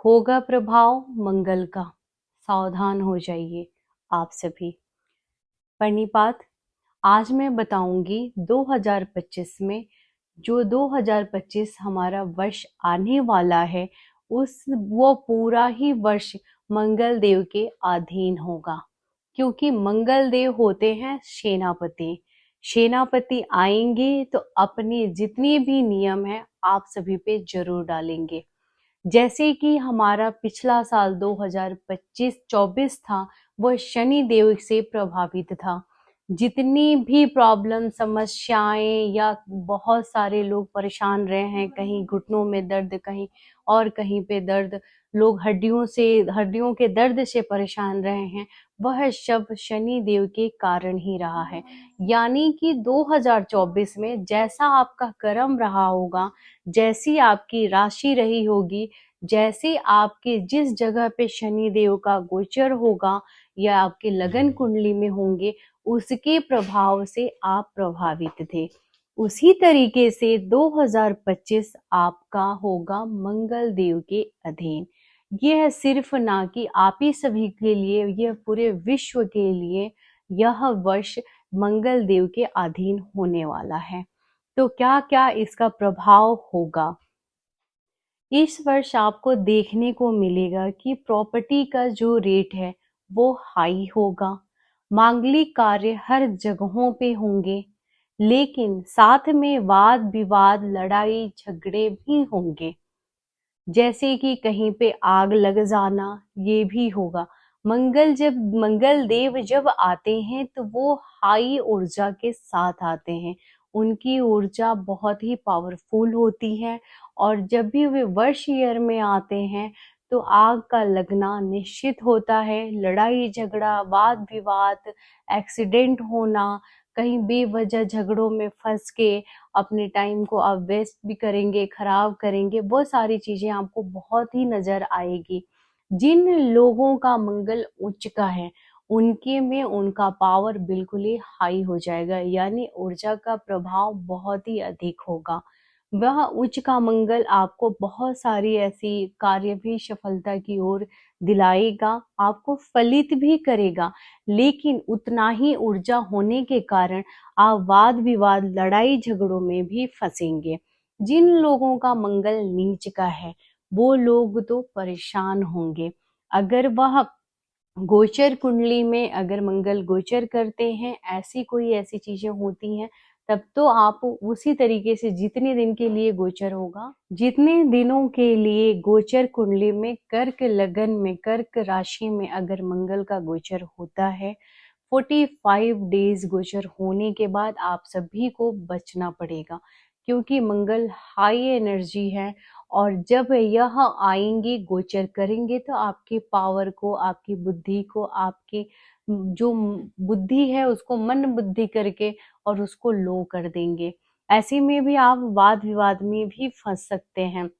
होगा प्रभाव मंगल का, सावधान हो जाइए आप सभी। परिणीपात, आज मैं बताऊंगी 2025 में जो 2025 हमारा वर्ष आने वाला है, वो पूरा ही वर्ष मंगल देव के अधीन होगा। क्योंकि मंगल देव होते हैं सेनापति। सेनापति आएंगे तो अपने जितने भी नियम है आप सभी पे जरूर डालेंगे। जैसे कि हमारा पिछला साल 2025-24 था, वह शनि देव से प्रभावित था। जितनी भी प्रॉब्लम, समस्याएं या बहुत सारे लोग परेशान रहे हैं, कहीं घुटनों में दर्द, कहीं और कहीं पे दर्द, लोग हड्डियों के दर्द से परेशान रहे हैं, वह सब शनि देव के कारण ही रहा है। यानी कि 2024 में जैसा आपका कर्म रहा होगा, जैसी आपकी राशि रही होगी, जैसे आपके जिस जगह पे शनि देव का गोचर होगा या आपके लगन कुंडली में होंगे, उसके प्रभाव से आप प्रभावित थे। उसी तरीके से 2025 आपका होगा मंगल देव के अधीन। यह सिर्फ ना कि आप ही सभी के लिए, यह पूरे विश्व के लिए यह वर्ष मंगल देव के अधीन होने वाला है। तो क्या क्या इसका प्रभाव होगा? इस वर्ष आपको देखने को मिलेगा कि प्रॉपर्टी का जो रेट है वो हाई होगा। मांगलिक कार्य हर जगहों पे होंगे, लेकिन साथ में वाद विवाद, लड़ाई झगड़े भी होंगे। जैसे कि कहीं पे आग लग जाना, ये भी होगा। मंगल देव जब आते हैं तो वो हाई ऊर्जा के साथ आते हैं। उनकी ऊर्जा बहुत ही पावरफुल होती है और जब भी वे वर्ष ईयर में आते हैं तो आग का लगना निश्चित होता है। लड़ाई झगड़ा, वाद विवाद, एक्सीडेंट होना, कहीं बेवजह झगड़ों में फंस के अपने टाइम को आप वेस्ट भी करेंगे, खराब करेंगे, वो सारी चीजें आपको बहुत ही नजर आएगी। जिन लोगों का मंगल उच्च का है, उनके में उनका पावर बिल्कुल ही हाई हो जाएगा, यानी ऊर्जा का प्रभाव बहुत ही अधिक होगा। वह उच्च का मंगल आपको बहुत सारी ऐसी कार्य भी सफलता की ओर दिलाएगा, आपको फलित भी करेगा। लेकिन उतना ही ऊर्जा होने के कारण आप वाद विवाद, लड़ाई झगड़ों में भी फंसेंगे। जिन लोगों का मंगल नीच का है, वो लोग तो परेशान होंगे। अगर वह गोचर कुंडली में अगर मंगल गोचर करते हैं, ऐसी चीजें होती हैं, तब तो आप उसी तरीके से जितने दिन के लिए गोचर होगा, जितने दिनों के लिए गोचर कुंडली में कर्क लगन में, कर्क राशि में अगर मंगल का गोचर होता है, 45 डेज गोचर होने के बाद आप सभी को बचना पड़ेगा। क्योंकि मंगल हाई एनर्जी है और जब यह आएंगे, गोचर करेंगे, तो आपके पावर को, आपकी बुद्धि को, आपके जो बुद्धि है उसको मन बुद्धि करके और उसको लो कर देंगे। ऐसे में भी आप वाद विवाद में भी फंस सकते हैं।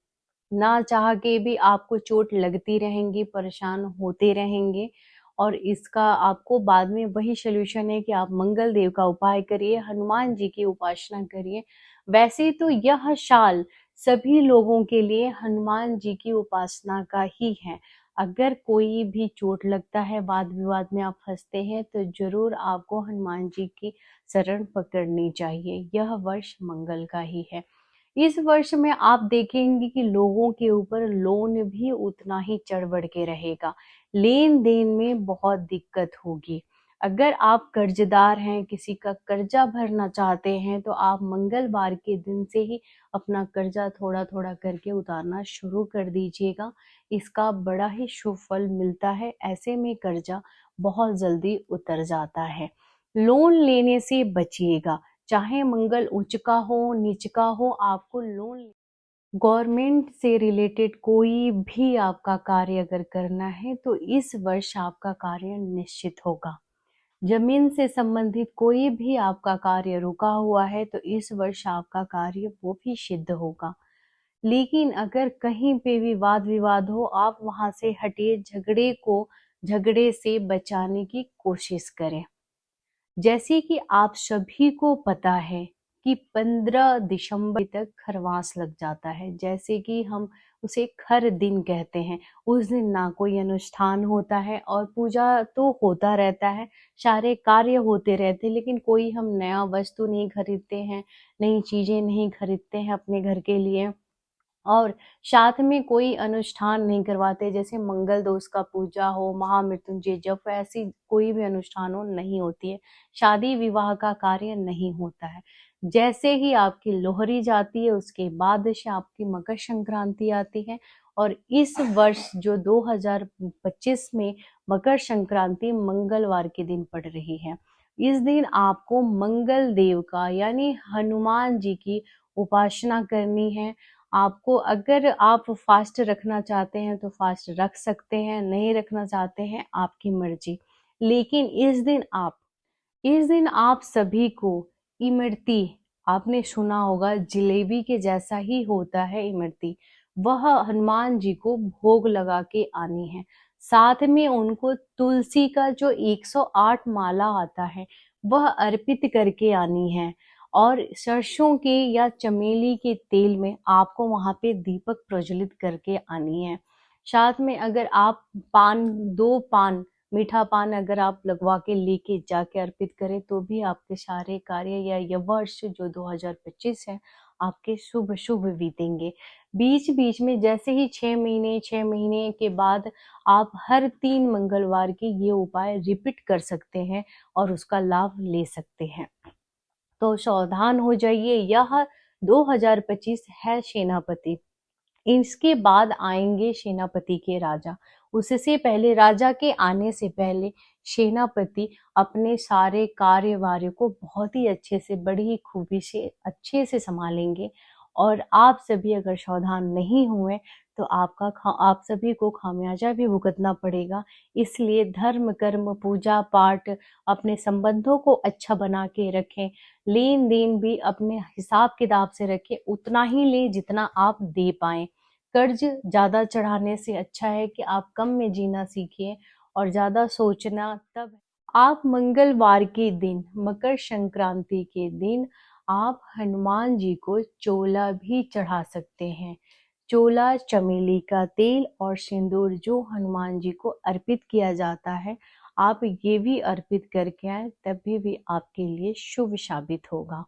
ना चाह के भी आपको चोट लगती रहेंगी, परेशान होते रहेंगे। और इसका आपको बाद में वही सलूशन है कि आप मंगल देव का उपाय करिए, हनुमान जी की उपासना करिए। वैसे तो यह साल सभी लोगों के लिए हनुमान जी की उपासना का ही है। अगर कोई भी चोट लगता है, वाद विवाद में आप फंसते हैं, तो जरूर आपको हनुमान जी की शरण पकड़नी चाहिए। यह वर्ष मंगल का ही है। इस वर्ष में आप देखेंगे कि लोगों के ऊपर लोन भी उतना ही चढ़ बढ़ के रहेगा। लेन देन में बहुत दिक्कत होगी। अगर आप कर्जदार हैं, किसी का कर्जा भरना चाहते हैं, तो आप मंगलवार के दिन से ही अपना कर्जा थोड़ा थोड़ा करके उतारना शुरू कर दीजिएगा। इसका बड़ा ही शुभ फल मिलता है। ऐसे में कर्जा बहुत जल्दी उतर जाता है। लोन लेने से बचिएगा। चाहे मंगल उच्च का हो, नीच का हो, आपको लोन, गवर्नमेंट से रिलेटेड कोई भी आपका कार्य अगर करना है तो इस वर्ष आपका कार्य निश्चित होगा। जमीन से संबंधित कोई भी आपका कार्य रुका हुआ है तो इस वर्ष आपका कार्य वो भी सिद्ध होगा। लेकिन अगर कहीं पे भी वाद विवाद हो, आप वहां से हटिए, झगड़े से बचाने की कोशिश करें। जैसे कि आप सभी को पता है कि 15 दिसंबर तक खरवास लग जाता है, जैसे कि हम उसे खर दिन कहते हैं। उस दिन ना कोई अनुष्ठान होता है और पूजा तो होता रहता है, सारे कार्य होते रहते हैं, लेकिन कोई हम नया वस्तु नहीं खरीदते हैं, नई चीजें नहीं खरीदते हैं अपने घर के लिए, और साथ में कोई अनुष्ठान नहीं करवाते, जैसे मंगल दोष का पूजा हो, महामृत्युंजय जप, ऐसी कोई भी अनुष्ठान हो नहीं होती है, शादी विवाह का कार्य नहीं होता है। जैसे ही आपकी लोहरी जाती है उसके बाद से आपकी मकर संक्रांति आती है, और इस वर्ष जो 2025 में मकर संक्रांति मंगलवार के दिन पड़ रही है। इस दिन आपको मंगल देव का यानी हनुमान जी की उपासना करनी है। आपको, अगर आप फास्ट रखना चाहते हैं तो फास्ट रख सकते हैं, नहीं रखना चाहते हैं आपकी मर्जी। लेकिन इस दिन आप सभी को इमरती, आपने सुना होगा जलेबी के जैसा ही होता है इमरती, वह हनुमान जी को भोग लगा के आनी है। साथ में उनको तुलसी का जो 108 माला आता है वह अर्पित करके आनी है, और सरसों के या चमेली के तेल में आपको वहां पे दीपक प्रज्वलित करके आनी है। साथ में अगर आप दो पान, मीठा पान अगर आप लगवा के लेके जाके अर्पित करें तो भी आपके सारे कार्य या यह वर्ष जो 2025 है आपके शुभ शुभ बीतेंगे। बीच बीच में जैसे ही 6 महीने के बाद आप हर 3 मंगलवार के ये उपाय रिपीट कर सकते हैं और उसका लाभ ले सकते हैं। तो सावधान हो जाइए, यह 2025 है सेनापति। इसके बाद आएंगे सेनापति के राजा। उससे पहले, राजा के आने से पहले सेनापति अपने सारे कार्यवार्य को बहुत ही अच्छे से, बड़ी ही खूबी से, अच्छे से संभालेंगे। और आप सभी अगर सावधान नहीं हुए तो आप सभी को खामियाजा भी भुगतना पड़ेगा। इसलिए धर्म कर्म पूजा पाठ, अपने संबंधों को अच्छा बना के रखें, लेन देन भी अपने हिसाब किताब से रखें, उतना ही लें जितना आप दे पाएं। कर्ज ज्यादा चढ़ाने से अच्छा है कि आप कम में जीना सीखिए, और ज्यादा सोचना तब। आप मंगलवार के दिन, मकर संक्रांति के दिन, आप हनुमान जी को चोला भी चढ़ा सकते हैं। चोला, चमेली का तेल और सिंदूर जो हनुमान जी को अर्पित किया जाता है, आप ये भी अर्पित करके आए, तभी भी आपके लिए शुभ साबित होगा।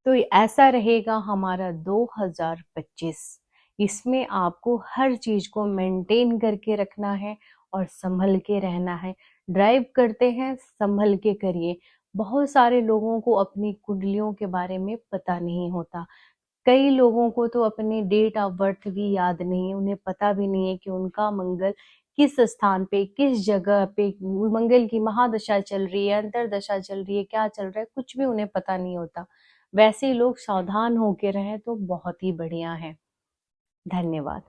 तो ऐसा रहेगा हमारा 2025। इसमें आपको हर चीज को मेंटेन करके रखना है और संभल के रहना है। ड्राइव करते हैं संभल के करिए। बहुत सारे लोगों को अपनी कुंडलियों के बारे में पता नहीं होता। कई लोगों को तो अपने डेट ऑफ बर्थ भी याद नहीं है, उन्हें पता भी नहीं है कि उनका मंगल किस स्थान पे, किस जगह पे मंगल की महादशा चल रही है, अंतरदशा चल रही है, क्या चल रहा है, कुछ भी उन्हें पता नहीं होता। वैसे लोग सावधान होके रहें तो बहुत ही बढ़िया है। धन्यवाद।